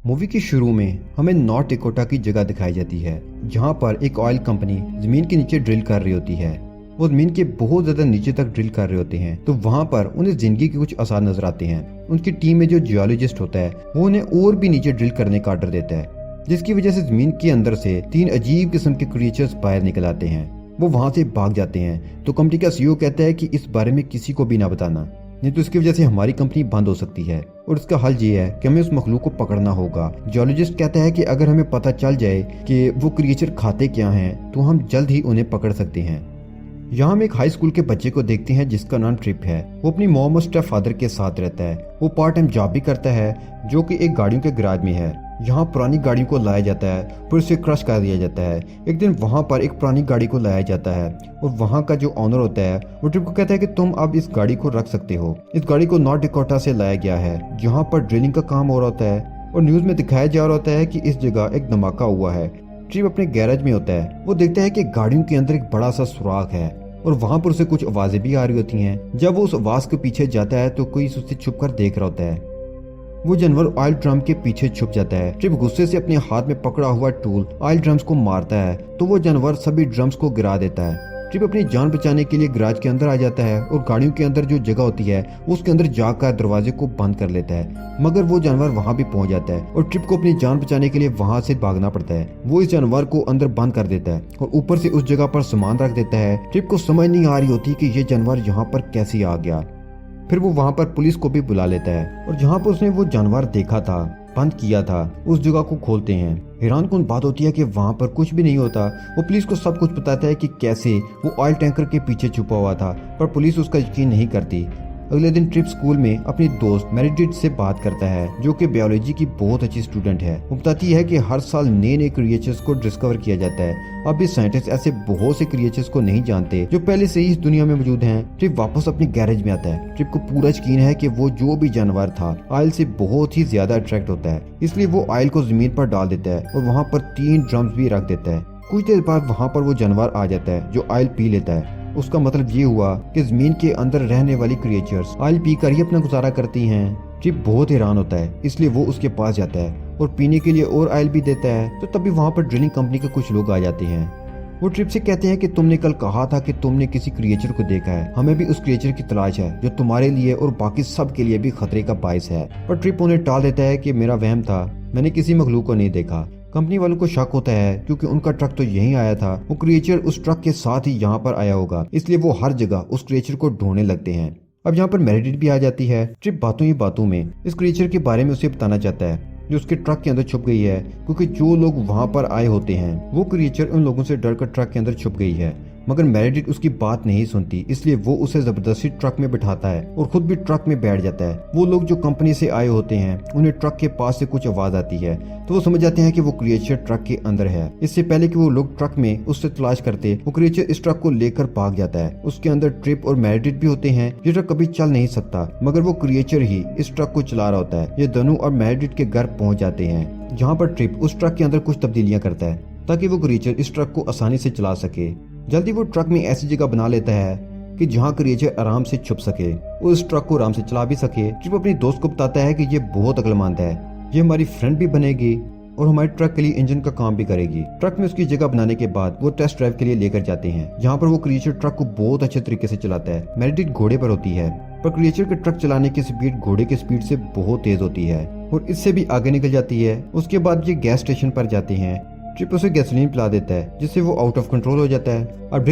Movie के शुरू में हमें नॉर्थ डकोटा की जगह दिखाई जाती है जहां पर एक ऑयल कंपनी जमीन के नीचे ड्रिल कर रही होती है। वो जमीन के बहुत ज्यादा नीचे तक ड्रिल कर रहे होते हैं तो वहां पर उन्हें जिंदगी के कुछ आसार नजर आते हैं। उनकी टीम में जो जियोलॉजिस्ट होता है वो उन्हें और भी नीचे ड्रिल करने का ऑर्डर देता है, जिसकी वजह से जमीन के अंदर से 3 अजीब किस्म के क्रिएचर्स बाहर निकल आते हैं। वो वहां से भाग जाते हैं तो कंपनी का सीईओ कहता है कि इस बारे में किसी को भी ना बताना, नहीं तो इसकी वजह से हमारी कंपनी बंद हो सकती है और इसका हल ये है कि हमें उस मखलूक को पकड़ना होगा। जियोलॉजिस्ट कहता है कि अगर हमें पता चल जाए कि वो क्रिएचर खाते क्या हैं तो हम जल्द ही उन्हें पकड़ सकते हैं। यहाँ हम एक हाई स्कूल के बच्चे को देखते हैं जिसका नाम ट्रिप है। वो अपनी मॉम और स्टेप फादर के साथ रहता है। वो पार्ट टाइम जॉब भी करता है जो कि एक गाड़ियों के गैराज में है। यहाँ पुरानी गाड़ियों को लाया जाता है फिर उसे क्रश कर दिया जाता है। एक दिन वहाँ पर एक पुरानी गाड़ी को लाया जाता है और वहाँ का जो ऑनर होता है वो ट्रिप को कहता है कि तुम अब इस गाड़ी को रख सकते हो। इस गाड़ी को नॉर्थ डकोटा से लाया गया है जहाँ पर ड्रिलिंग का काम हो रहा होता है और न्यूज में दिखाया जा रहा होता है कि इस जगह एक धमाका हुआ है। ट्रिप अपने गैराज में होता है। वो देखता है कि गाड़ियों के अंदर एक बड़ा सा सुराख है और वहां पर उसे कुछ आवाजें भी आ रही होती हैं। जब वो उस आवाज के पीछे जाता है तो कोई उससे छुप कर देख रहा होता है। वो जानवर ऑयल ड्रम के पीछे छुप जाता है। ट्रिप गुस्से से अपने हाथ में पकड़ा हुआ टूल ऑयल ड्रम्स को मारता है तो वो जानवर सभी ड्रम्स को गिरा देता है। ट्रिप अपनी जान बचाने के लिए गैराज के अंदर आ जाता है और गाड़ियों के अंदर जो जगह होती है उसके अंदर जाकर दरवाजे को बंद कर लेता है, मगर वो जानवर वहां भी पहुंच जाता है और ट्रिप को अपनी जान बचाने के लिए वहां से भागना पड़ता है। वो इस जानवर को अंदर बंद कर देता है और ऊपर से उस जगह पर सामान रख देता है। ट्रिप को समझ नहीं आ रही होती कि ये जानवर यहाँ पर कैसे आ गया। फिर वो वहाँ पर पुलिस को भी बुला लेता है और जहाँ पर उसने वो जानवर देखा था, बंद किया था, उस जगह को खोलते हैं। हैरानकुन बात होती है कि वहाँ पर कुछ भी नहीं होता। वो पुलिस को सब कुछ बताता है कि कैसे वो ऑयल टैंकर के पीछे छुपा हुआ था, पर पुलिस उसका यकीन नहीं करती। अगले दिन ट्रिप स्कूल में अपनी दोस्त मेरिडिथ से बात करता है जो कि बायोलॉजी की बहुत अच्छी स्टूडेंट है। वो बताती है कि हर साल नए नए क्रिएचर्स को डिस्कवर किया जाता है। अब भी साइंटिस्ट ऐसे बहुत से क्रिएचर्स को नहीं जानते जो पहले से ही इस दुनिया में मौजूद हैं। ट्रिप वापस अपने गैरेज में आता है। ट्रिप को पूरा यकीन है कि वो जो भी जानवर था ऑयल से बहुत ही ज्यादा अट्रैक्ट होता है, इसलिए वो ऑयल को जमीन पर डाल देता है और वहाँ पर 3 ड्रम्स भी रख देता है। कुछ देर बाद वहाँ पर वो जानवर आ जाता है जो ऑयल पी लेता है। उसका मतलब ये हुआ कि जमीन के अंदर रहने वाली क्रिएचर्स ऑयल पीकर ही अपना गुजारा करती हैं। ट्रिप बहुत हैरान होता है, इसलिए वो उसके पास जाता है और पीने के लिए और ऑयल भी देता है। तो तभी वहाँ पर ड्रिलिंग कंपनी के कुछ लोग आ जाते हैं। वो ट्रिप से कहते हैं कि तुमने कल कहा था कि तुमने किसी क्रिएचर को देखा है, हमें भी उस क्रिएचर की तलाश है जो तुम्हारे लिए और बाकी सब के लिए भी खतरे का बायस है। पर ट्रिप उन्हें टाल देता है कि मेरा वहम था, मैंने किसी मखलूक को नहीं देखा। कंपनी वालों को शक होता है क्योंकि उनका ट्रक तो यहीं आया था, वो क्रिएचर उस ट्रक के साथ ही यहाँ पर आया होगा, इसलिए वो हर जगह उस क्रिएचर को ढूंढने लगते हैं। अब यहाँ पर मेरिडिथ भी आ जाती है। ट्रिप बातों ही बातों में इस क्रिएचर के बारे में उसे बताना चाहता है जो उसके ट्रक के अंदर छुप गई है, क्योंकि जो लोग वहाँ पर आए होते हैं वो क्रिएचर उन लोगों से डरकर ट्रक के अंदर छुप गई है। मगर मेरिडिथ उसकी बात नहीं सुनती, इसलिए वो उसे जबरदस्ती ट्रक में बिठाता है और खुद भी ट्रक में बैठ जाता है। वो लोग जो कंपनी से आए होते हैं उन्हें ट्रक के पास से कुछ आवाज आती है तो वो समझ जाते हैं कि वो क्रिएचर ट्रक के अंदर है। इससे पहले कि वो लोग ट्रक में उससे तलाश करते, वो क्रिएचर इस ट्रक को लेकर भाग जाता है। उसके अंदर ट्रिप और मेरिडिथ भी होते हैं। ये ट्रक कभी चल नहीं सकता, मगर वो क्रिएचर ही इस ट्रक को चला रहा होता है। ये दोनों और मेरिडिथ के घर पहुंच जाते हैं जहाँ पर ट्रिप उस ट्रक के अंदर कुछ तब्दीलियां करता है ताकि वो क्रिएचर इस ट्रक को आसानी से चला सके। जल्दी वो ट्रक में ऐसी जगह बना लेता है कि जहाँ क्रिएचर आराम से छुप सके, उस ट्रक को आराम से चला भी सके। ट्रिप अपनी दोस्त को बताता है कि ये बहुत अक्लमंद है, ये हमारी फ्रेंड भी बनेगी और हमारे ट्रक के लिए इंजन का काम भी करेगी। ट्रक में उसकी जगह बनाने के बाद वो टेस्ट ड्राइव के लिए लेकर जाते हैं जहाँ पर वो क्रिएचर ट्रक को बहुत अच्छे तरीके से चलाता है। मेरिडिथ घोड़े पर होती है, पर क्रिएचर के ट्रक चलाने की स्पीड घोड़े की स्पीड से बहुत तेज होती है और इससे भी आगे निकल जाती है। उसके बाद ये गैस स्टेशन पर जाते हैं। ट्रिप उसे गैसोलीन पिला देता है जिससे वो आउट ऑफ कंट्रोल हो जाता है। अब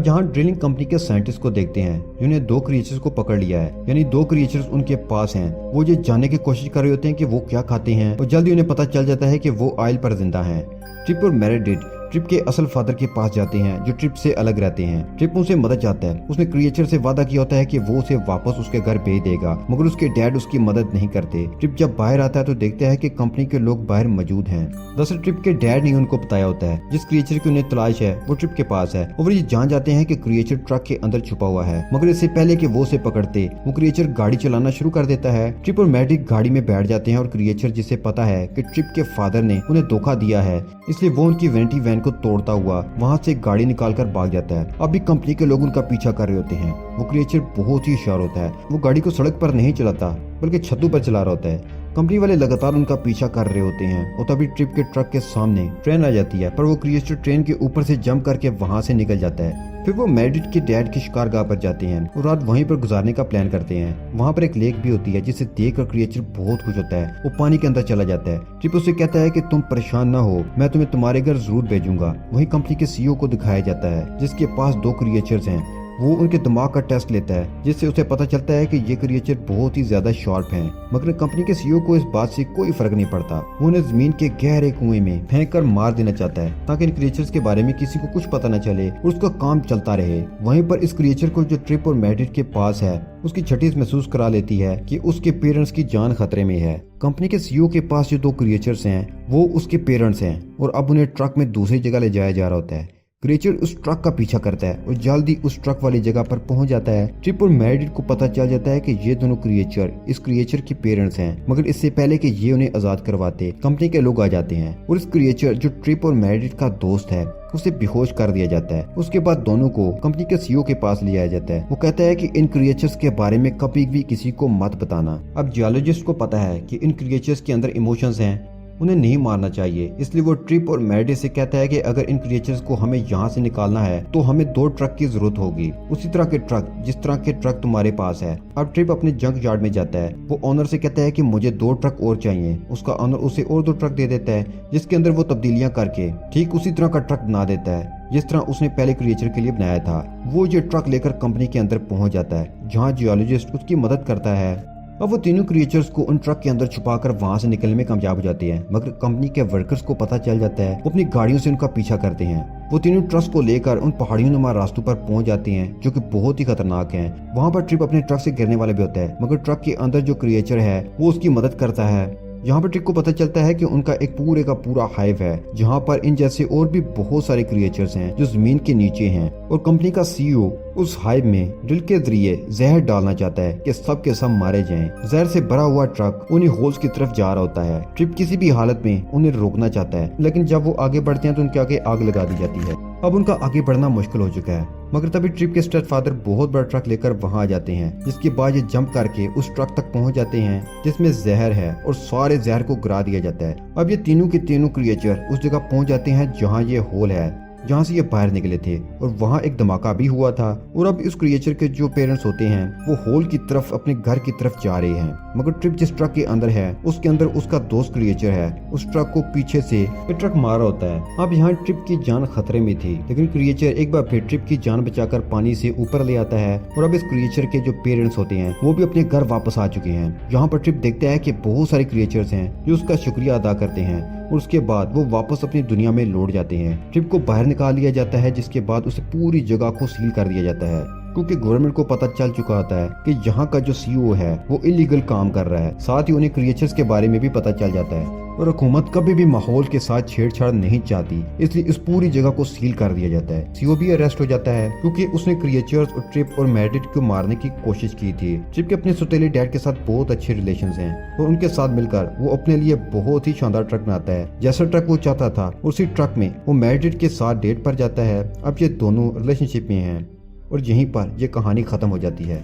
जहाँ ड्रिलिंग कंपनी के साइंटिस्ट को देखते हैं जिन्हें 2 क्रिएचर्स को पकड़ लिया है, यानी 2 क्रिएचर्स उनके पास हैं। वो ये जानने की कोशिश कर रहे होते हैं कि वो क्या खाते हैं और जल्दी उन्हें पता चल जाता है कि वो ऑयल पर जिंदा हैं। ट्रिप और मेरिडिथ ट्रिप के असल फादर के पास जाते हैं जो ट्रिप से अलग रहते हैं। ट्रिप उनसे मदद चाहता है। उसने क्रिएचर से वादा किया होता है कि वो उसे वापस उसके घर भेज देगा, मगर उसके डैड उसकी मदद नहीं करते। ट्रिप जब बाहर आता है तो देखता है कि कंपनी के लोग बाहर मौजूद हैं। दरअसल ट्रिप के डैड ने उनको बताया होता है जिस क्रिएचर की उन्हें तलाश है वो ट्रिप के पास है और ये जान जाते हैं कि क्रिएचर ट्रक के अंदर छुपा हुआ है। मगर इससे पहले कि वो उसे पकड़ते, वो क्रिएचर गाड़ी चलाना शुरू कर देता है। ट्रिप और मेरिडिथ गाड़ी में बैठ जाते हैं और क्रिएचर जिसे पता है कि ट्रिप के फादर ने उन्हें धोखा दिया है, इसलिए वो उनकी वैनिटी वैन को तोड़ता हुआ वहाँ से गाड़ी निकालकर भाग जाता है। अभी कंपनी के लोग उनका पीछा कर रहे होते हैं। वो क्रिएचर बहुत ही होशियार होता है। वो गाड़ी को सड़क पर नहीं चलाता बल्कि छतों पर चला रहा होता है। कंपनी वाले लगातार उनका पीछा कर रहे होते हैं और तभी ट्रिप के ट्रक के सामने ट्रेन आ जाती है, पर वो क्रिएचर ट्रेन के ऊपर से जंप करके वहां से निकल जाता है। फिर वो मेरिड के डैड की शिकारगाह पर जाते हैं और रात वहीं पर गुजारने का प्लान करते हैं। वहाँ पर एक लेक भी होती है जिसे देखकर क्रिएचर बहुत खुश होता है। वो पानी के अंदर चला जाता है। ट्रिप उसे कहता है कि तुम परेशान ना हो, मैं तुम्हें तुम्हारे घर जरूर भेजूंगा। वहीं कंपनी के सीईओ को दिखाया जाता है जिसके पास 2 क्रिएचर्स हैं। वो उनके दिमाग का टेस्ट लेता है जिससे उसे पता चलता है कि ये क्रिएचर बहुत ही ज्यादा शार्प हैं। मगर कंपनी के सीईओ को इस बात से कोई फर्क नहीं पड़ता। वो उन्हें जमीन के गहरे कुएं में फेंक कर मार देना चाहता है ताकि इन क्रिएचर्स के बारे में किसी को कुछ पता न चले और उसका काम चलता रहे। वहीं पर इस क्रिएचर को जो ट्रिप और मेरिड के पास है उसकी छठीस महसूस करा लेती है कि उसके पेरेंट्स की जान खतरे में है। कंपनी के सीईओ के पास जो 2 क्रिएचर्स हैं वो उसके पेरेंट्स हैं और अब उन्हें ट्रक में दूसरी जगह ले जाया जा रहा होता है। क्रिएचर उस ट्रक का पीछा करता है और जल्दी उस ट्रक वाली जगह पर पहुंच जाता है। ट्रिप और मेरिड को पता चल जाता है कि ये दोनों क्रिएचर इस क्रिएचर के पेरेंट्स हैं, मगर इससे पहले कि ये उन्हें आजाद करवाते कंपनी के लोग आ जाते हैं और इस क्रिएचर जो ट्रिप और मेरिड का दोस्त है उसे बेहोश कर दिया जाता है। उसके बाद दोनों को कंपनी के सीईओ के पास ले आया जाता है। वो कहता है कि इन क्रिएचर्स के बारे में कभी भी किसी को मत बताना। अब जियोलॉजिस्ट को पता है कि इन क्रिएचर्स के अंदर इमोशंस हैं, उन्हें नहीं मारना चाहिए, इसलिए वो ट्रिप और मेरिड से कहता है कि अगर इन क्रिएचर्स को हमें यहाँ से निकालना है तो हमें 2 ट्रक की जरूरत होगी, उसी तरह के ट्रक जिस तरह के ट्रक तुम्हारे पास है। अब ट्रिप अपने जंक यार्ड में जाता है। वो ऑनर से कहता है कि मुझे 2 ट्रक और चाहिए। उसका ऑनर उसे और 2 ट्रक दे देता है जिसके अंदर वो तब्दीलियां करके ठीक उसी तरह का ट्रक बना देता है जिस तरह उसने पहले क्रिएचर के लिए बनाया था। वो ये ट्रक लेकर कंपनी के अंदर पहुंच जाता है जहाँ जियोलॉजिस्ट उसकी मदद करता है। अब वो तीनों क्रिएचर्स को उन ट्रक के अंदर छुपाकर वहां से निकलने में कामयाब हो जाते हैं, मगर कंपनी के वर्कर्स को पता चल जाता है। वो अपनी गाड़ियों से उनका पीछा करते हैं। वो तीनों ट्रक्स को लेकर उन पहाड़ियों नुमा रास्तों पर पहुंच जाते हैं जो कि बहुत ही खतरनाक हैं। वहां पर ट्रिप अपने ट्रक से गिरने वाला भी होता है, मगर ट्रक के अंदर जो क्रिएचर है वो उसकी मदद करता है। यहाँ पर ट्रिक को पता चलता है कि उनका एक पूरे का पूरा हाइव है जहाँ पर इन जैसे और भी बहुत सारे क्रिएचर्स हैं जो जमीन के नीचे हैं और कंपनी का सीईओ उस हाइव में ड्रिल के जरिए जहर डालना चाहता है कि सब के सब मारे जाएं। जहर से भरा हुआ ट्रक उन्हीं होल्स की तरफ जा रहा होता है। ट्रिप किसी भी हालत में उन्हें रोकना चाहता है, लेकिन जब वो आगे बढ़ते हैं तो उनके आगे आग लगा दी जाती है। अब उनका आगे बढ़ना मुश्किल हो चुका है, मगर तभी ट्रिप के स्टेप फादर बहुत बड़ा ट्रक लेकर वहां आ जाते हैं, जिसके बाद ये जंप करके उस ट्रक तक पहुंच जाते हैं जिसमें जहर है और सारे जहर को गिरा दिया जाता है। अब ये तीनों के तीनों क्रिएचर उस जगह पहुंच जाते हैं जहाँ ये होल है जहाँ से ये बाहर निकले थे और वहाँ एक धमाका भी हुआ था। और अब इस क्रिएचर के जो पेरेंट्स होते हैं वो होल की तरफ अपने घर की तरफ जा रहे हैं, मगर ट्रिप जिस ट्रक के अंदर है उसके अंदर उसका दोस्त क्रिएचर है। उस ट्रक को पीछे से ट्रक मारा होता है। अब यहाँ ट्रिप की जान खतरे में थी, लेकिन क्रिएचर एक बार फिर ट्रिप की जान बचाकर पानी से ऊपर ले आता है और अब इस क्रिएचर के जो पेरेंट्स होते हैं वो भी अपने घर वापस आ चुके हैं। यहाँ पर ट्रिप देखता है कि बहुत सारे क्रिएचर्स हैं जो उसका शुक्रिया अदा करते हैं और उसके बाद वो वापस अपनी दुनिया में लौट जाते हैं। ट्रिप को बाहर निकाल लिया जाता है, जिसके बाद उसे पूरी जगह को सील कर दिया जाता है क्योंकि गवर्नमेंट को पता चल चुका होता है कि यहाँ का जो सीईओ है वो इलीगल काम कर रहा है। साथ ही उन्हें क्रिएचर्स के बारे में भी पता चल जाता है और हुकूमत कभी भी माहौल के साथ छेड़छाड़ नहीं चाहती, इसलिए इस पूरी जगह को सील कर दिया जाता है। सीईओ भी अरेस्ट हो जाता है क्योंकि उसने क्रिएचर्स और ट्रिप और मेरिड को मारने की कोशिश की थी। ट्रिप के अपने सौतेले डैड के साथ बहुत अच्छे रिलेशंस हैं और उनके साथ मिलकर वो अपने लिए बहुत ही शानदार ट्रक बनाता है जैसा ट्रक वो चाहता था। उसी ट्रक में वो मेरिड के साथ डेट पर जाता है। अब ये दोनों रिलेशनशिप में हैं और यहीं पर यह कहानी खत्म हो जाती है।